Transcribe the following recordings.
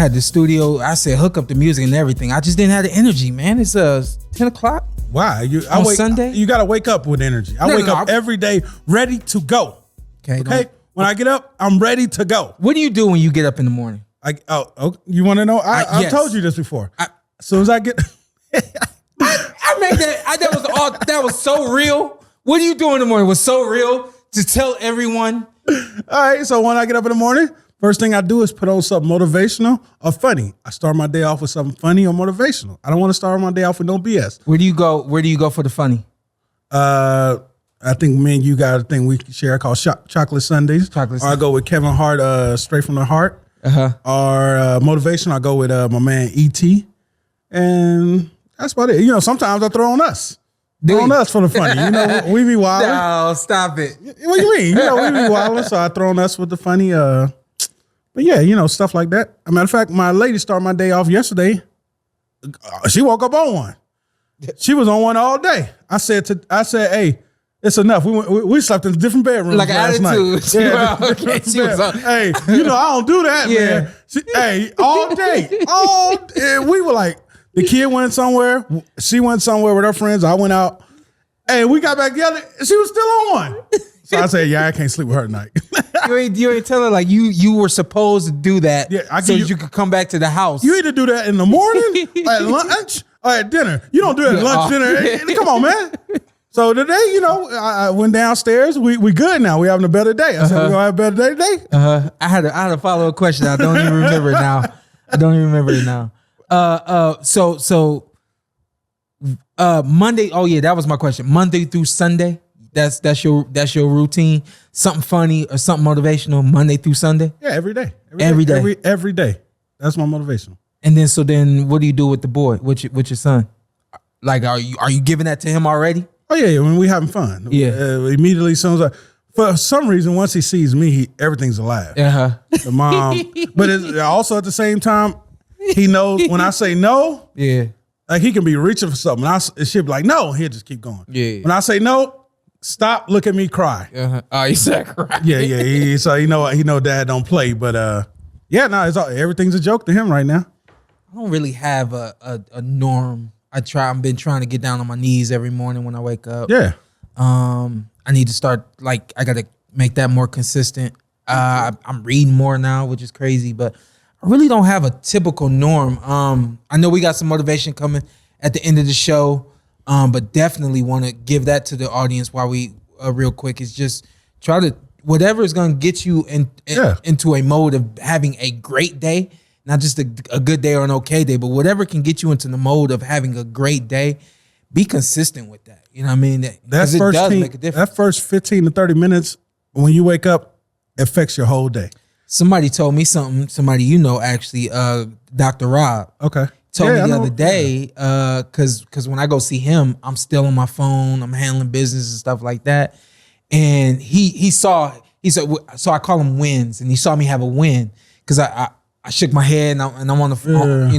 had the studio. I said hook up the music and everything. I just didn't have the energy, man. It's 10 o'clock. Why? On Sunday? You got to wake up with energy. I wake up every day ready to go. Okay? When I get up, I'm ready to go. What do you do when you get up in the morning? You want to know? I told you this before. As soon as I get... I made that. That was so real. What do you do in the morning? It was so real to tell everyone. All right, so when I get up in the morning, first thing I do is put on something motivational or funny. I start my day off with something funny or motivational. I don't want to start my day off with no BS. Where do you go for the funny? I think me and you got a thing we share called Chocolate Sundays. Or I go with Kevin Hart, Straight from the Heart. Or motivation, I go with my man E.T. And that's about it. Sometimes I throw on us. Throw on us for the funny. We be wilding. No, stop it. What do you mean? We be wilding, so I throw on us with the funny. But yeah, stuff like that. As a matter of fact, my lady started my day off yesterday. She woke up on one. She was on one all day. I said, hey, it's enough. We slept in different bedrooms like last attitude. night. Yeah, she was hey, I don't do that, man. All day. We were like, the kid went somewhere. She went somewhere with her friends. I went out. Hey, we got back together. She was still on one. So I said, I can't sleep with her tonight. you ain't tell her like you were supposed to do that so you could come back to the house. You either do that in the morning, at lunch, or at dinner. You don't do it at lunch, dinner. Come on, man. So today, I went downstairs. We good now. We having a better day. I said, we're going to have a better day today. I had a follow-up question. I don't even remember it now. So Monday. Oh yeah, that was my question. Monday through Sunday. That's your routine. Something funny or something motivational. Monday through Sunday. Yeah, every day. Every day. That's my motivation. And then what do you do with the boy? With your son? Like, are you giving that to him already? Oh yeah, when we having fun. Yeah. Immediately, as soon as for some reason, once he sees me, everything's alive. The mom, but also at the same time. He knows when I say no, like he can be reaching for something. She'll be like, no, he'll just keep going. Yeah. When I say no, stop, look at me, cry. Oh, you said cry. Yeah. So he know dad don't play, but everything's a joke to him right now. I don't really have a norm. I've been trying to get down on my knees every morning when I wake up. Yeah. I need to start I got to make that more consistent. I'm reading more now, which is crazy, but I really don't have a typical norm. I know we got some motivation coming at the end of the show, but definitely want to give that to the audience while we real quick is just try to whatever is going to get you into a mode of having a great day, not just a good day or an okay day, but whatever can get you into the mode of having a great day. Be consistent with that. You know what I mean? That does make a difference. That first 15 to 30 minutes when you wake up affects your whole day. Somebody told me something. Somebody actually, Dr. Rob. Okay. Told me the other day, because when I go see him, I'm still on my phone. I'm handling business and stuff like that. And he said, so I call them wins, and he saw me have a win because I shook my head and I'm on the phone,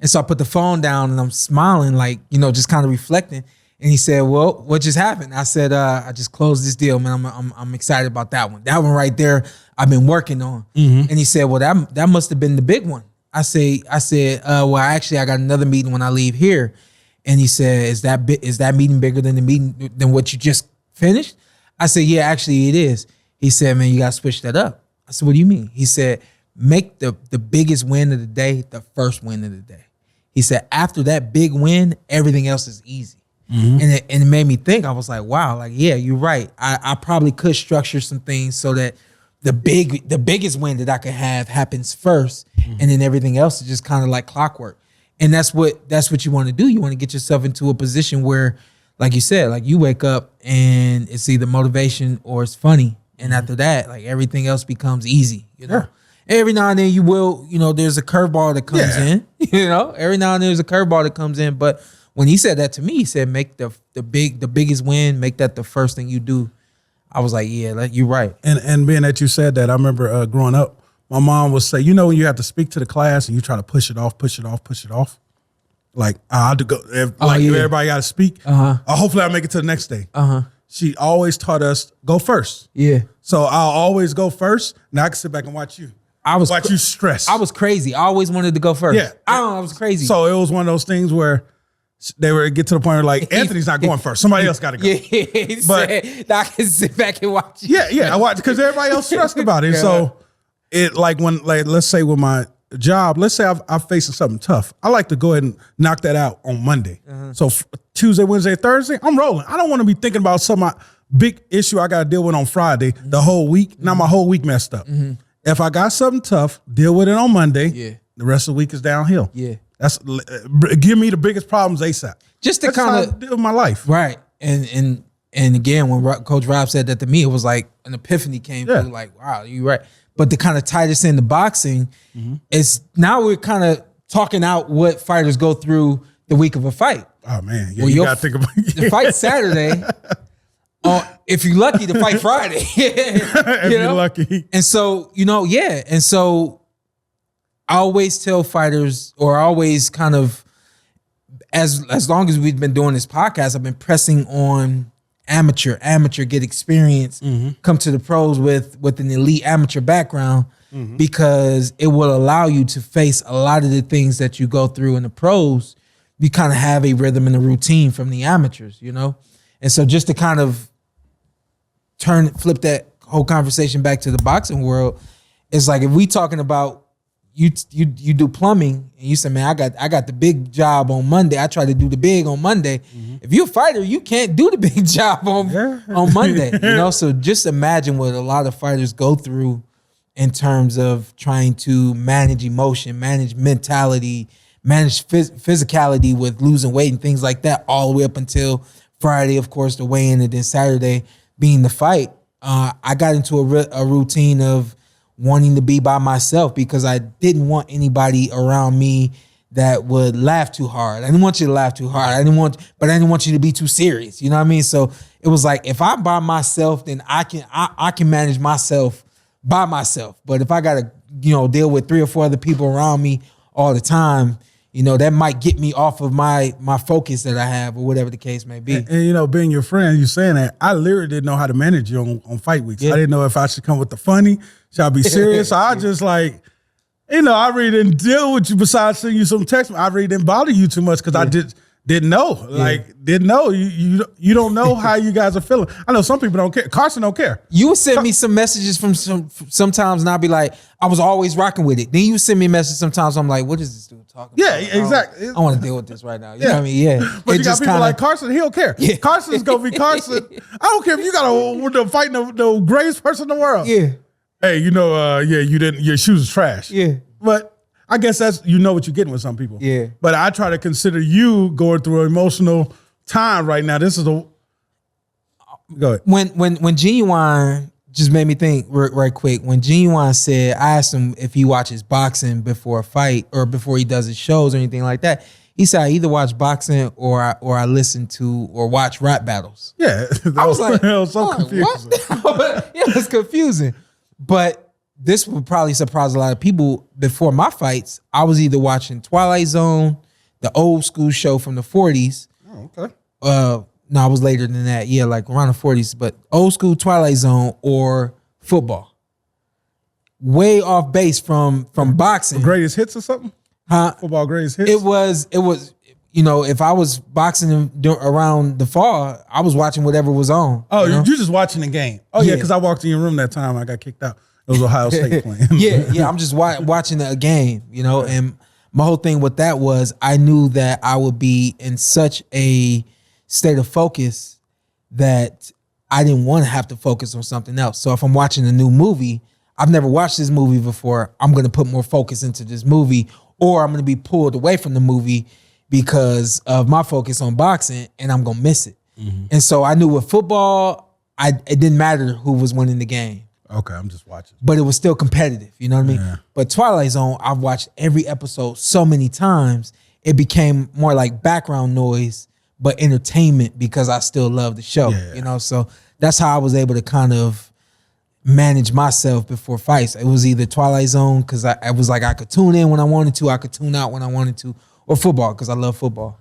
and so I put the phone down and I'm smiling, just kind of reflecting. And he said, well, what just happened? I said, I just closed this deal, man. I'm excited about that one. That one right there, I've been working on. Mm-hmm. And he said, well, that must have been the big one. I said, well, actually, I got another meeting when I leave here. And he said, is that meeting bigger than the meeting than what you just finished? I said, yeah, actually it is. He said, man, you got to switch that up. I said, what do you mean? He said, make the biggest win of the day the first win of the day. He said, after that big win, everything else is easy. Mm-hmm. And it made me think. I was like, wow, yeah, you're right. I probably could structure some things so that the biggest win that I could have happens first, and then everything else is just kind of like clockwork. And that's what you want to do. You want to get yourself into a position where, like you said, like you wake up and it's either motivation or it's funny, and after that, like everything else becomes easy. Yeah. Every now and then you will, there's a curveball that comes in. Every now and then there's a curveball that comes in, but. When he said that to me, he said, make the biggest win, make that the first thing you do. I was like, yeah, you're right. And being that you said that, I remember growing up, my mom would say, when you have to speak to the class and you try to push it off. Like, I have to go, everybody got to speak. Hopefully I make it to the next day. She always taught us, go first. Yeah. So I'll always go first. Now I can sit back and watch you. you stressed. I was crazy. I always wanted to go first. Yeah. I was crazy. So it was one of those things where they were get to the point where like Anthony's not going first. Somebody else got to go. Yeah, he said, I can sit back and watch. Yeah. I watch because everybody else stressed about it. Yeah. So it let's say with my job, let's say I'm facing something tough. I like to go ahead and knock that out on Monday. So Tuesday, Wednesday, Thursday, I'm rolling. I don't want to be thinking about some big issue I got to deal with on Friday the whole week. Now my whole week messed up. If I got something tough, deal with it on Monday. Yeah. The rest of the week is downhill. Yeah. That's give me the biggest problems ASAP. Just to kind of deal with my life. Right. And again, when Coach Rob said that to me, it was like an epiphany came through, like, wow, you're right. But to kind of tie this into boxing, is now we're kind of talking out what fighters go through the week of a fight. Oh man, yeah, you gotta think about the fight Saturday. If you're lucky, to fight Friday. If you're lucky. And so, and so I always tell fighters, or I always kind of, as long as we've been doing this podcast, I've been pressing on amateur, get experience, come to the pros with an elite amateur background, because it will allow you to face a lot of the things that you go through in the pros. You kind of have a rhythm and a routine from the amateurs, And so just to kind of flip that whole conversation back to the boxing world, it's like if we talking about you do plumbing and you say, man, I got the big job on Monday. I try to do the big on Monday. If you're a fighter, you can't do the big job on Monday. So just imagine what a lot of fighters go through in terms of trying to manage emotion, manage mentality, manage physicality with losing weight and things like that, all the way up until Friday, of course, the weigh-in, and then Saturday being the fight. I got into a routine of wanting to be by myself because I didn't want anybody around me that would laugh too hard. I didn't want you to laugh too hard. I didn't want you to be too serious. You know what I mean? So it was like, if I'm by myself, then I can manage myself by myself. But if I gotta, deal with 3 or 4 other people around me all the time, that might get me off of my focus that I have, or whatever the case may be. And being your friend, you saying that, I literally didn't know how to manage you on fight weeks. Yeah. I didn't know if I should come with the funny, should I be serious? So I just I really didn't deal with you besides sending you some text. I really didn't bother you too much because I didn't know. Didn't know. You don't know how you guys are feeling. I know some people don't care. Carson don't care. You would send me some messages from sometimes, and I'd be like, I was always rocking with it. Then you send me a message sometimes, I'm like, what is this dude talking about? Yeah, exactly. I want to deal with this right now. You know what I mean? Yeah. But you got people like Carson, he don't care. Yeah. Carson's going to be Carson. I don't care if you got to fight the greatest person in the world. Yeah. Hey, your shoes is trash. Yeah. But I guess that's, what you're getting with some people. Yeah. But I try to consider you going through an emotional time right now. This is go ahead. When Genuine, just made me think right quick. When Genuine said, I asked him if he watches boxing before a fight or before he does his shows or anything like that. He said, I either watch boxing or I listen to or watch rap battles. Yeah. I was like, it was so confusing. It was confusing. But this would probably surprise a lot of people. Before my fights, I was either watching Twilight Zone, the old school show from the 40s. Oh, okay. No, I was later than that. Yeah, like around the 40s. But old school Twilight Zone or football. Way off base from boxing. Greatest hits or something? Huh? Football greatest hits? It was, if I was boxing around the fall, I was watching whatever was on. Oh, you're just watching the game. Oh, yeah, because I walked in your room that time. I got kicked out. It was Ohio State playing. Yeah, I'm just watching a game, and my whole thing with that was I knew that I would be in such a state of focus that I didn't want to have to focus on something else. So if I'm watching a new movie, I've never watched this movie before, I'm going to put more focus into this movie, or I'm going to be pulled away from the movie because of my focus on boxing, and I'm going to miss it. Mm-hmm. And so I knew with football, it didn't matter who was winning the game. Okay, I'm just watching. But it was still competitive, you know what I mean? Yeah. But Twilight Zone, I've watched every episode so many times, it became more like background noise, but entertainment because I still love the show, So that's how I was able to kind of manage myself before fights. It was either Twilight Zone because I was like I could tune in when I wanted to, I could tune out when I wanted to, or football because I love football.